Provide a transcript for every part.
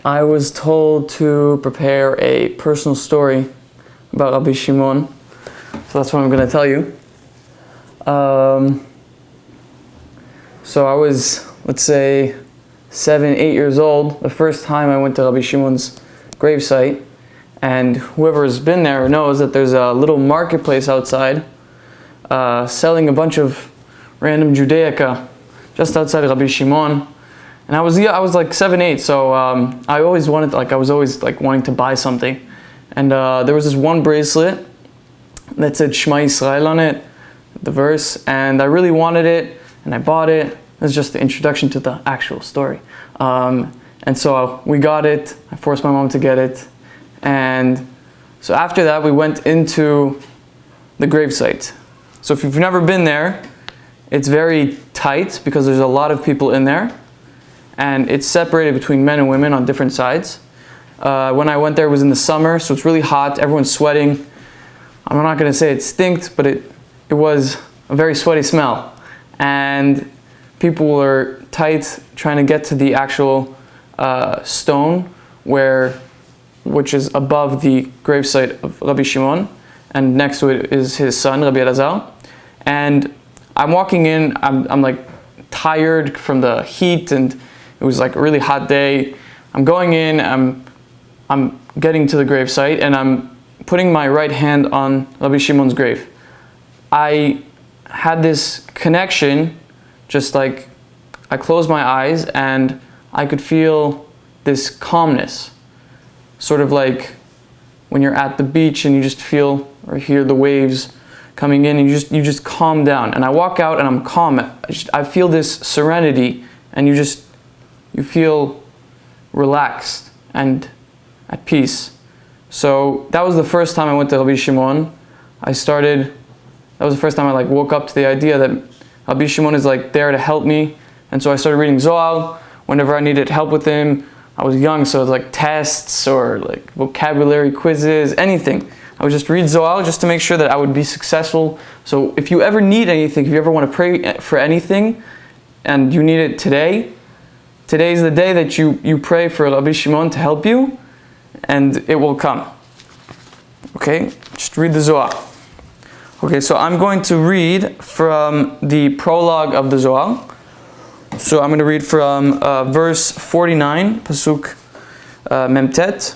I was told to prepare a personal story about Rabbi Shimon, so that's what I'm going to tell you. So I was, let's say, 7, 8 years old, the first time I went to Rabbi Shimon's gravesite, and whoever's been there knows that there's a little marketplace outside selling a bunch of random Judaica just outside Rabbi Shimon. And I was like 7, 8, so I was always wanting to buy something. And there was this one bracelet that said Shema Yisrael on it, the verse, and I really wanted it, and I bought it. It was just the introduction to the actual story. And so we got it. I forced my mom to get it. And so after that, we went into the gravesite. So if you've never been there, it's very tight because there's a lot of people in there. And it's separated between men and women on different sides. When I went there, it was in the summer, so it's really hot. Everyone's sweating. I'm not going to say it stinked, but it was a very sweaty smell. And people were tight trying to get to the actual stone which is above the gravesite of Rabbi Shimon, and next to it is his son, Rabbi Elazar. And I'm walking in, I'm like tired from the heat, and it was like a really hot day. I'm going in, I'm getting to the gravesite, and I'm putting my right hand on Rabbi Shimon's grave. I had this connection, just like I closed my eyes and I could feel this calmness. Sort of like when you're at the beach and you just feel or hear the waves coming in, and you just calm down. And I walk out and I'm calm. I feel this serenity, and you feel relaxed and at peace. So that was the first time I went to Rabbi Shimon. That was the first time I woke up to the idea that Rabbi Shimon is there to help me. And so I started reading Zohar whenever I needed help with him. I was young, so it was tests or vocabulary quizzes, anything. I would just read Zohar just to make sure that I would be successful. So if you ever need anything, if you ever want to pray for anything and you need it today, today's the day that you pray for Rabbi Shimon to help you, and it will come. Okay, just read the Zohar. Okay, so I'm going to read from the prologue of the Zohar. So I'm going to read from verse 49, Pasuk Memtet.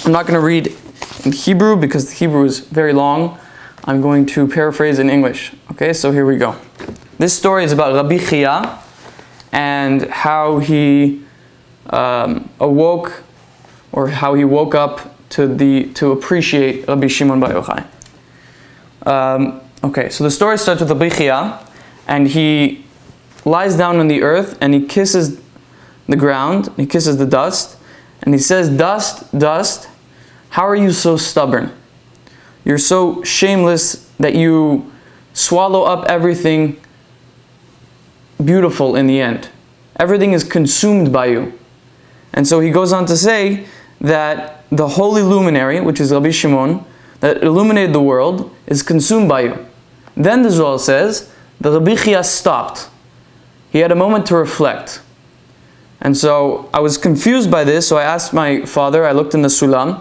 I'm not going to read in Hebrew because the Hebrew is very long. I'm going to paraphrase in English. Okay, so here we go. This story is about Rabbi Chia and how he awoke, or how he woke up to appreciate Rabbi Shimon Bar Yochai. Okay, so the story starts with Rabbi Chia, and he lies down on the earth and he kisses the ground, he kisses the dust, and he says, "Dust, dust, how are you so stubborn? You're so shameless that you swallow up everything beautiful in the end. Everything is consumed by you." And so he goes on to say that the holy luminary, which is Rabbi Shimon, that illuminated the world, is consumed by you. Then the Zohar says that Rabbi Chia stopped. He had a moment to reflect. And so I was confused by this, so I asked my father, I looked in the Sulam,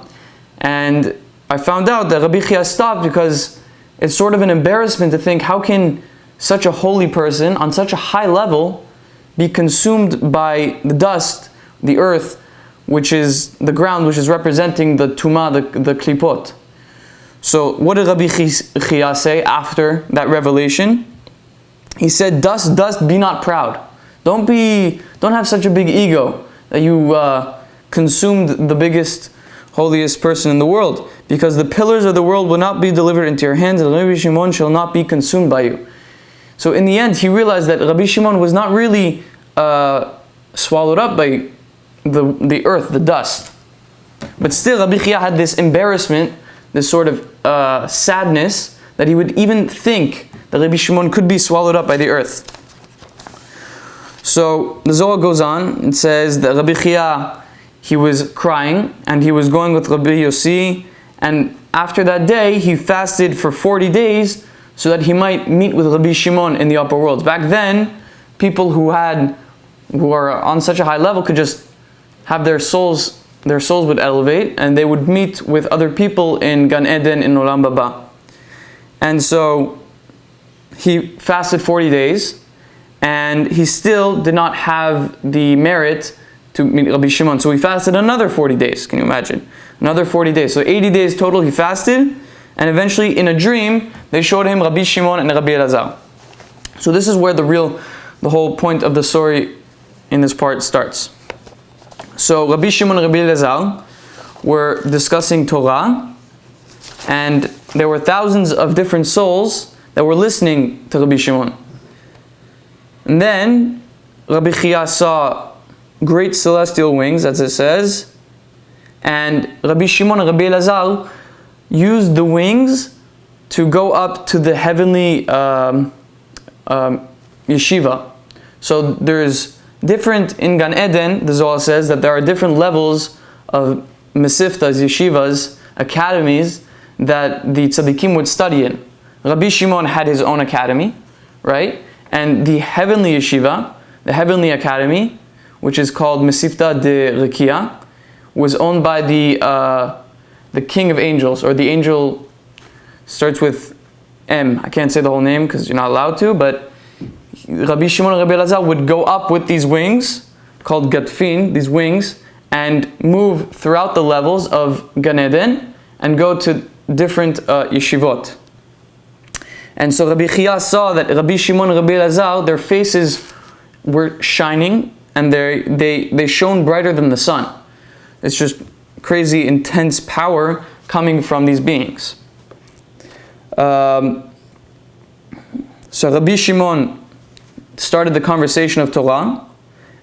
and I found out that Rabbi Chia stopped because it's sort of an embarrassment to think, how can such a holy person on such a high level be consumed by the dust, the earth, which is the ground, which is representing the Tumah, the Klipot. So what did Rabbi Chia say after that revelation? He said, "Dust, dust, be not proud. Don't have such a big ego that you consumed the biggest, holiest person in the world, because the pillars of the world will not be delivered into your hands, and Rabbi Shimon shall not be consumed by you." So in the end, he realized that Rabbi Shimon was not really swallowed up by the earth, the dust. But still, Rabbi Chia had this embarrassment, this sort of sadness, that he would even think that Rabbi Shimon could be swallowed up by the earth. So the Zohar goes on and says that Rabbi Chia, he was crying, and he was going with Rabbi Yossi, and after that day, he fasted for 40 days so that he might meet with Rabbi Shimon in the upper worlds. Back then, people who are on such a high level could just have their souls would elevate, and they would meet with other people in Gan Eden in Olam Haba. And so he fasted 40 days, and he still did not have the merit to meet Rabbi Shimon. So he fasted another 40 days. Can you imagine? Another 40 days. So 80 days total he fasted, and eventually in a dream they showed him Rabbi Shimon and Rabbi Elazar. So this is where the whole point of the story in this part starts. So Rabbi Shimon and Rabbi Elazar were discussing Torah, and there were thousands of different souls that were listening to Rabbi Shimon. And then Rabbi Chia saw great celestial wings, as it says, and Rabbi Shimon and Rabbi Elazar used the wings to go up to the heavenly yeshiva. So there's different, in Gan Eden, the Zohar says that there are different levels of mesiftas, yeshivas, academies that the tzaddikim would study in. Rabbi Shimon had his own academy, right? And the heavenly yeshiva, the heavenly academy, which is called Mesifta de Rekia, was owned by the king of angels, or the angel starts with M. I can't say the whole name because you're not allowed to, but Rabbi Shimon and Rabbi Elazar would go up with these wings, called Gatfin, these wings, and move throughout the levels of Gan Eden and go to different yeshivot. And so Rabbi Chia saw that Rabbi Shimon and Rabbi Elazar, their faces were shining, and they shone brighter than the sun. It's just crazy, intense power coming from these beings. So Rabbi Shimon started the conversation of Torah,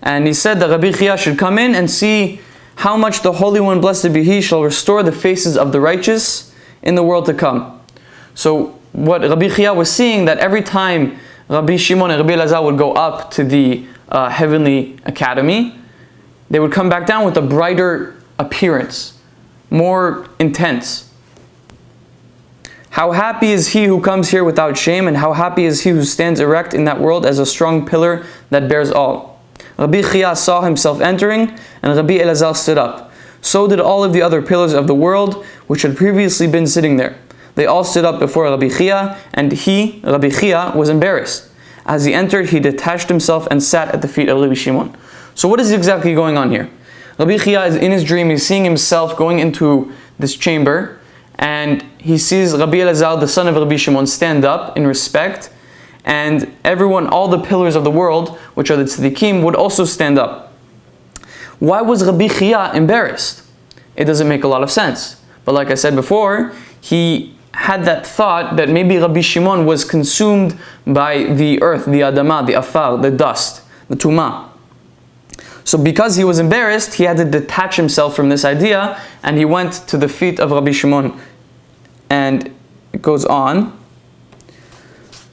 and he said that Rabbi Chia should come in and see how much the Holy One, blessed be He, shall restore the faces of the righteous in the world to come. So what Rabbi Chia was seeing, that every time Rabbi Shimon and Rabbi Elazar would go up to the heavenly academy, they would come back down with a brighter appearance, more intense. How happy is he who comes here without shame, and how happy is he who stands erect in that world as a strong pillar that bears all. Rabbi Chia saw himself entering, and Rabbi Elazar stood up. So did all of the other pillars of the world, which had previously been sitting there. They all stood up before Rabbi Chia, and he, Rabbi Chia, was embarrassed. As he entered, he detached himself and sat at the feet of Rabbi Shimon. So what is exactly going on here? Rabbi Chia is in his dream, he's seeing himself going into this chamber, and he sees Rabbi Elazar, the son of Rabbi Shimon, stand up in respect, and everyone, all the pillars of the world, which are the tzaddikim, would also stand up. Why was Rabbi Chia embarrassed? It doesn't make a lot of sense. But like I said before, he had that thought that maybe Rabbi Shimon was consumed by the earth, the adamah, the afar, the dust, the tumah. So because he was embarrassed, he had to detach himself from this idea, and he went to the feet of Rabbi Shimon. And it goes on.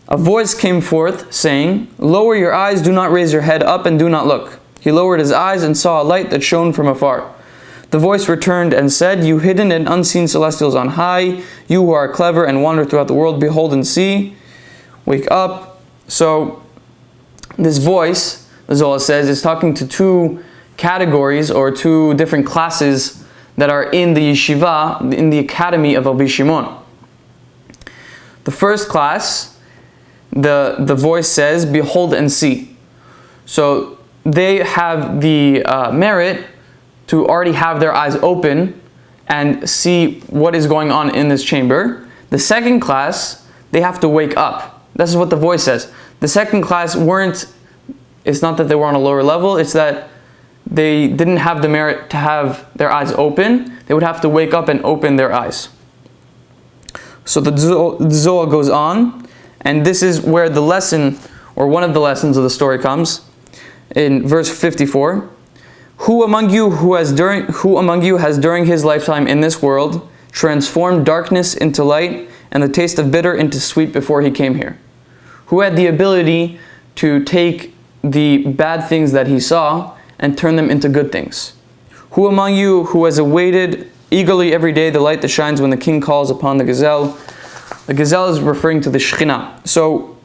A voice came forth saying, "Lower your eyes, do not raise your head up, and do not look." He lowered his eyes and saw a light that shone from afar. The voice returned and said, "You hidden and unseen celestials on high, you who are clever and wander throughout the world, behold and see. Wake up." So this voice, the Zohar says, is talking to two categories or two different classes that are in the yeshiva, in the academy of Rabbi Shimon. The first class, the voice says, "Behold and see." So they have the merit to already have their eyes open and see what is going on in this chamber. The second class, they have to wake up. This is what the voice says. The second class it's not that they were on a lower level, it's that they didn't have the merit to have their eyes open. They would have to wake up and open their eyes. So the Zohar goes on, and this is where the lesson, or one of the lessons of the story comes, in verse 54. Who among you has during his lifetime in this world transformed darkness into light and the taste of bitter into sweet before he came here? Who had the ability to take the bad things that he saw and turn them into good things? Who among you who has awaited eagerly every day the light that shines when the king calls upon the gazelle? The gazelle is referring to the Shekhinah. So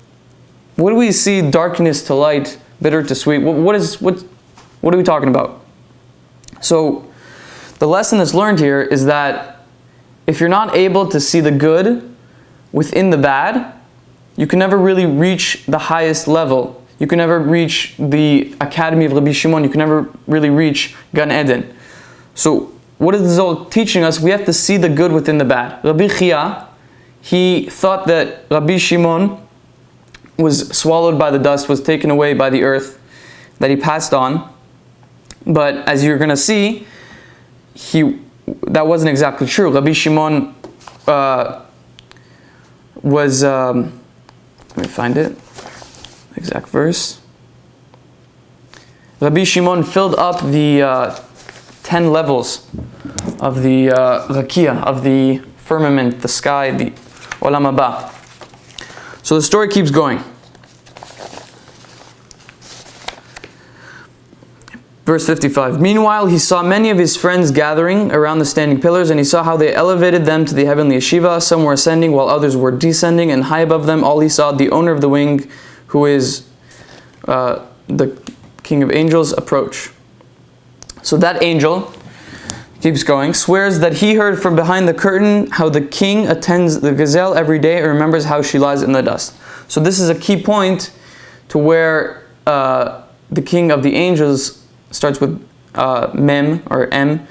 what do we see? Darkness to light, bitter to sweet. What are we talking about? So the lesson that's learned here is that if you're not able to see the good within the bad, you can never really reach the highest level. You can never reach the academy of Rabbi Shimon. You can never really reach Gan Eden. So what is the Zohar teaching us? We have to see the good within the bad. Rabbi Chia, he thought that Rabbi Shimon was swallowed by the dust, was taken away by the earth, that he passed on. But as you're going to see, that wasn't exactly true. Rabbi Shimon was, let me find it, exact verse. Rabbi Shimon filled up the 10 levels of the rakia, of the firmament, the sky, the olam haba. So the story keeps going. Verse 55. Meanwhile, he saw many of his friends gathering around the standing pillars, and he saw how they elevated them to the heavenly yeshiva. Some were ascending while others were descending, and high above them all he saw the owner of the wing, who is the king of angels, approach. So that angel, keeps going, swears that he heard from behind the curtain how the king attends the gazelle every day and remembers how she lies in the dust. So this is a key point to where the king of the angels starts with mem or m.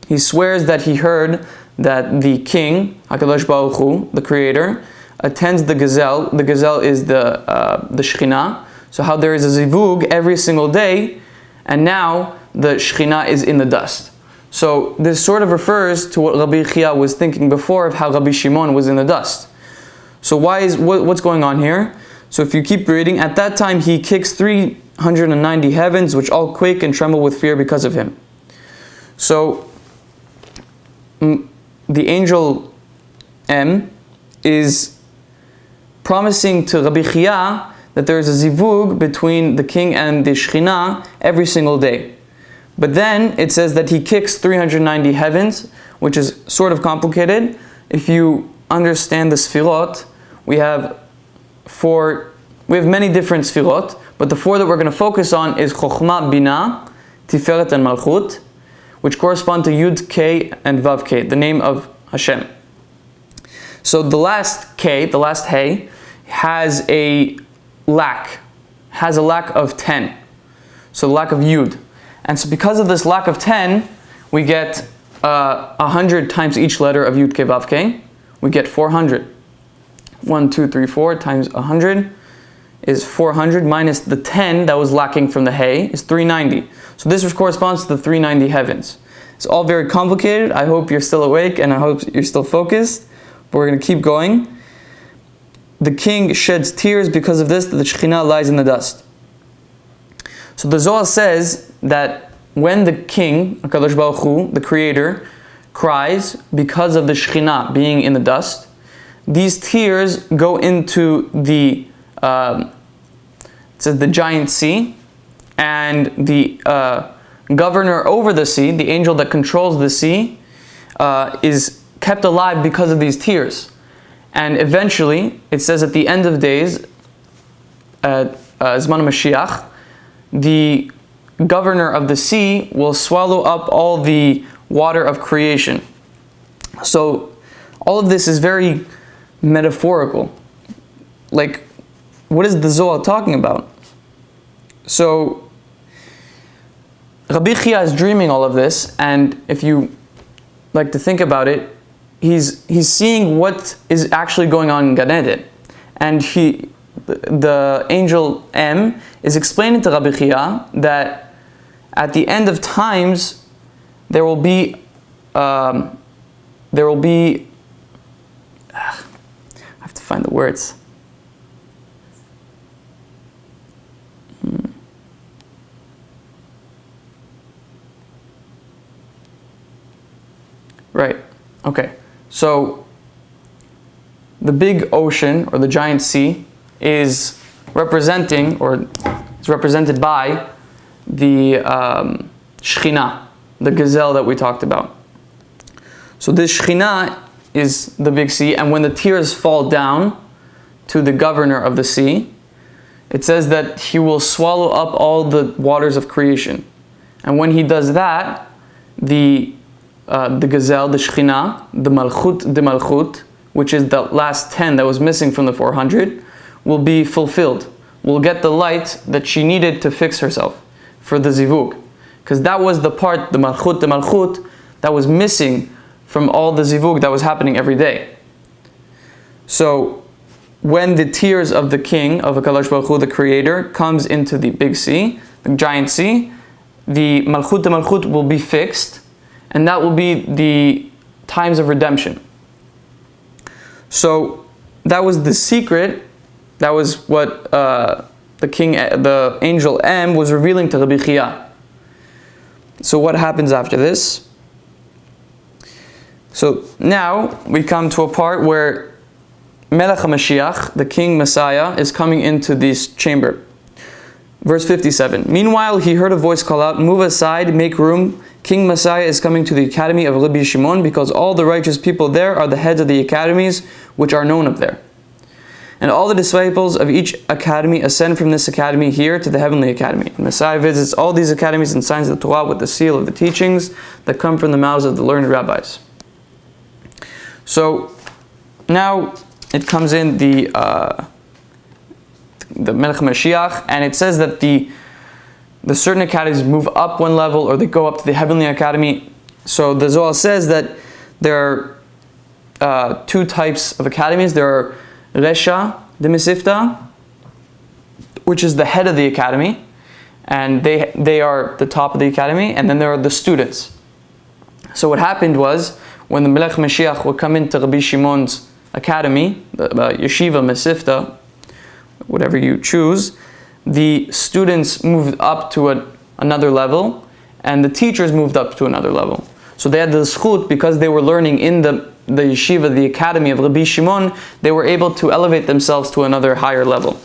He swears that he heard that the king, HaKadosh Baruch Hu, the creator, attends the gazelle. The gazelle is the Shekhinah. So how there is a zivug every single day, and now the Shekhinah is in the dust. So this sort of refers to what Rabbi Chia was thinking before of how Rabbi Shimon was in the dust. So what's going on here? So if you keep reading, at that time he kicks 390 heavens, which all quake and tremble with fear because of him. So the angel M is promising to Rabbi Chia that there is a zivug between the king and the Shekhinah every single day. But then it says that he kicks 390 heavens, which is sort of complicated. If you understand the sfirot, we have many different sfirot, but the four that we're going to focus on is Chokhmah, Bina, Tiferet, and Malchut, which correspond to Yud, K, and Vav, K, the name of Hashem. So the last K, the last Hey, has a lack of 10. So the lack of Yud. And so because of this lack of 10, we get 100 times each letter of Yud Ke Vav Ke. We get 400. 1, 2, 3, 4 times 100 is 400 minus the 10 that was lacking from the Hey is 390. So this corresponds to the 390 heavens. It's all very complicated. I hope you're still awake and I hope you're still focused. But we're going to keep going. The king sheds tears because of this, that the Shekhinah lies in the dust. So the Zohar says that when the king, HaKadosh Baruch Hu, the creator, cries because of the Shekhinah being in the dust, these tears go into the, it says the giant sea, and the governor over the sea, the angel that controls the sea, is kept alive because of these tears. And eventually, it says at the end of days, Zman Mashiach, the governor of the sea will swallow up all the water of creation. So all of this is very metaphorical. Like, what is the Zohar talking about? So Rabbi Chia is dreaming all of this, and if you like to think about it, he's seeing what is actually going on in Gan Eden. And the angel M is explaining to Rabbi Chia that at the end of times there will be I have to find the words. Right. Okay. So the big ocean or the giant sea is represented by the Shekhinah, the gazelle that we talked about. So this Shekhinah is the big sea, and when the tears fall down to the governor of the sea, it says that he will swallow up all the waters of creation. And when he does that, the Gazelle, the Shekhinah, the Malchut, which is the last 10 that was missing from the 400, will be fulfilled. Will get the light that she needed to fix herself for the Zivug. Because that was the part, the Malchut, that was missing from all the Zivug that was happening every day. So, when the tears of the king, of HaKadosh Baruch Hu, the creator, comes into the big sea, the giant sea, the Malchut will be fixed, and that will be the times of redemption. So that was the secret. That was what the angel M was revealing to Rabbi Chia. So what happens after this? So now we come to a part where Melech HaMashiach, the King Messiah, is coming into this chamber. Verse 57. Meanwhile, he heard a voice call out, "Move aside, make room. King Messiah is coming to the academy of Rabbi Shimon, because all the righteous people there are the heads of the academies which are known up there. And all the disciples of each academy ascend from this academy here to the heavenly academy. And Messiah visits all these academies and signs the Torah with the seal of the teachings that come from the mouths of the learned rabbis." So now it comes in the Melech Mashiach, and it says that the certain academies move up one level, or they go up to the heavenly academy. So the Zohar says that there are two types of academies. There are Resha de Mesifta, which is the head of the academy, and they are the top of the academy, and then there are the students. So what happened was, when the Melech Mashiach would come into Rabbi Shimon's academy, the Yeshiva Mesifta, whatever you choose, the students moved up to another level, and the teachers moved up to another level. So they had the zchut, because they were learning in the yeshiva, the academy of Rabbi Shimon, they were able to elevate themselves to another higher level.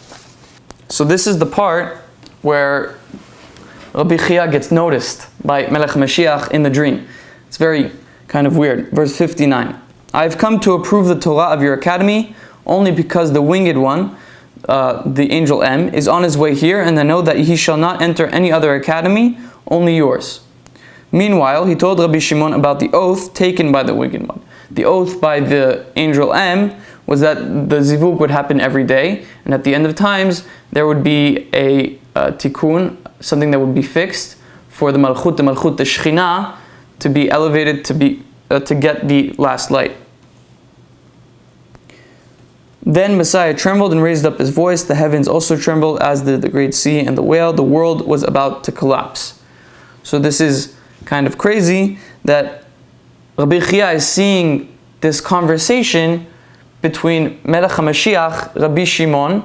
So this is the part where Rabbi Chia gets noticed by Melech Mashiach in the dream. It's very kind of weird. Verse 59. "I've come to approve the Torah of your academy only because the winged one, the angel M, is on his way here, and I know that he shall not enter any other academy, only yours." Meanwhile, he told Rabbi Shimon about the oath taken by the winged one. The oath by the angel M was that the zivug would happen every day, and at the end of times, there would be a tikkun, something that would be fixed for the Malchut, the Shekhinah, to be elevated, to get the last light. Then Messiah trembled and raised up his voice. The heavens also trembled, as did the great sea and the whale. The world was about to collapse. So this is kind of crazy that Rabbi Chia is seeing this conversation between Melech HaMashiach, Rabbi Shimon,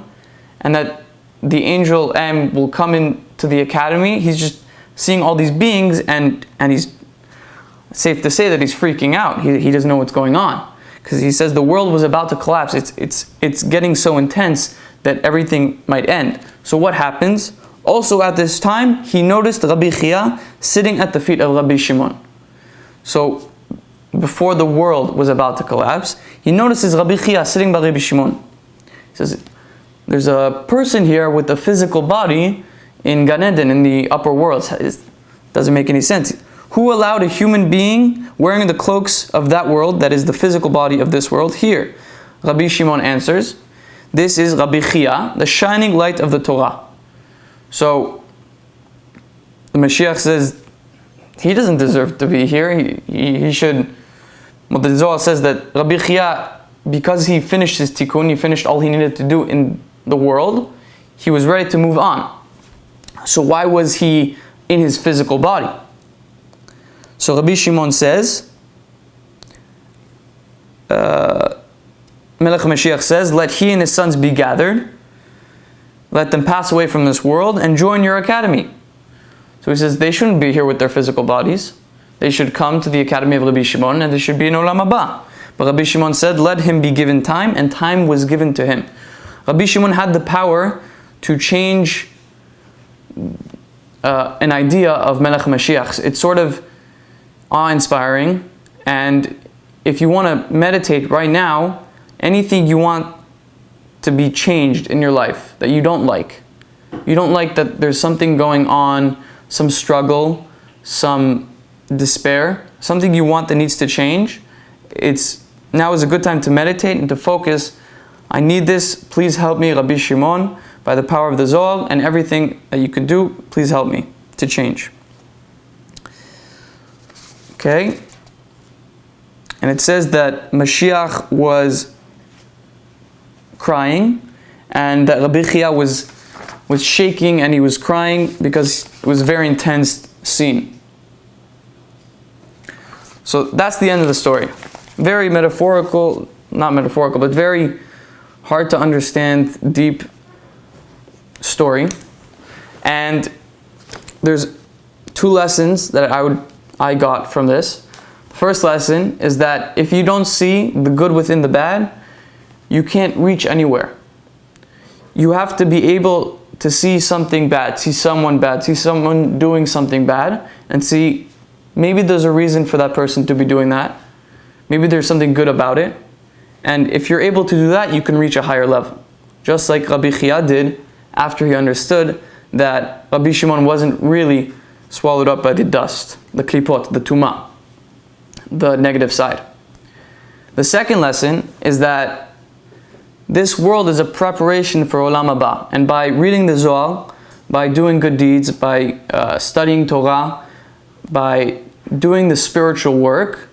and that the angel M will come into the academy. He's just seeing all these beings, and he's safe to say that he's freaking out. He doesn't know what's going on, because he says the world was about to collapse. It's getting so intense that everything might end. So what happens? Also at this time, he noticed Rabbi Chia sitting at the feet of Rabbi Shimon. So before the world was about to collapse, he notices Rabbi Chia sitting by Rabbi Shimon. He says, "There's a person here with a physical body in Gan Eden, in the upper world." It doesn't make any sense. Who allowed a human being wearing the cloaks of that world, that is the physical body of this world, here? Rabbi Shimon answers, "This is Rabbi Chia, the shining light of the Torah." So the Mashiach says, he doesn't deserve to be here. He should. Well, the Zohar says that Rabbi Chia, because he finished his tikkun, he finished all he needed to do in the world, he was ready to move on. So why was he in his physical body? So Rabbi Shimon says, Melech Mashiach says, "Let he and his sons be gathered. Let them pass away from this world and join your academy." So he says they shouldn't be here with their physical bodies. They should come to the academy of Rabbi Shimon, and they should be in Olam Haba. But Rabbi Shimon said, "Let him be given time," and time was given to him. Rabbi Shimon had the power to change an idea of Melech Mashiach. It's sort of awe-inspiring, and if you want to meditate right now, anything you want to be changed in your life that you don't like that there's something going on, some struggle, some despair, something you want that needs to change, now is a good time to meditate and to focus. I need this, please help me, Rabbi Shimon, by the power of the Zohar, and everything that you can do, please help me to change. Okay? And it says that Mashiach was crying, and that Rabbi Chia was shaking and he was crying because it was a very intense scene. So that's the end of the story. Very metaphorical, not metaphorical, but very hard to understand, deep story. And there's two lessons that I got from this. The first lesson is that if you don't see the good within the bad, you can't reach anywhere. You have to be able to see something bad, see someone doing something bad, and see maybe there's a reason for that person to be doing that. Maybe there's something good about it. And if you're able to do that, you can reach a higher level. Just like Rabbi Chia did after he understood that Rabbi Shimon wasn't really swallowed up by the dust, the klipot, the tumah, the negative side. The second lesson is that this world is a preparation for Olam Haba. And by reading the Zohar, by doing good deeds, by studying Torah, by doing the spiritual work,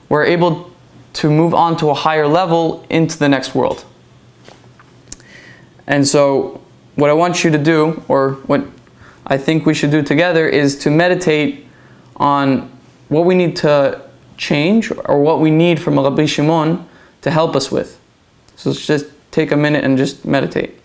we're able to move on to a higher level into the next world. And so what I want you to do, or what I think we should do together, is to meditate on what we need to change or what we need from Rabbi Shimon to help us with. So let's just take a minute and just meditate.